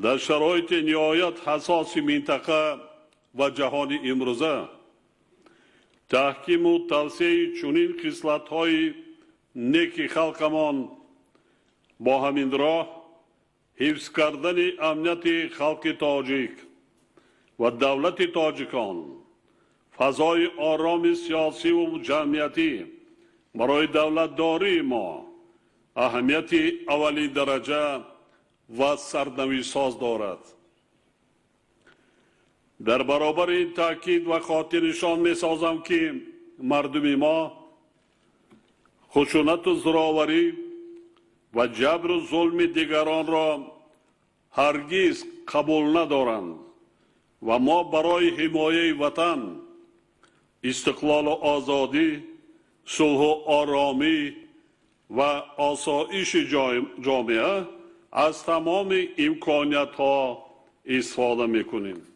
در شرایط نهایت حساس منطقه و جهان امروزه تحکیم و توسعه چنین خصلت‌های نیک خلقمان با همین راه حفظ کردن امنیت خلق تاجیک و دولت تاجیکان فضای آرام سیاسی و جمعیتی برای دولتداری ما اهمیت اولی درجه و سرنوشت ساز دارد. در برابر این تاکید و خاطر نشان می سازم که مردم ما خشونت و زورآوری و جبر و ظلم دیگران را هرگز قبول ندارند و ما برای حمایت وطن، استقلال و آزادی، صلح و آرامی و آسایش جامعه از تمام امکانیت ها استفاده میکنیم.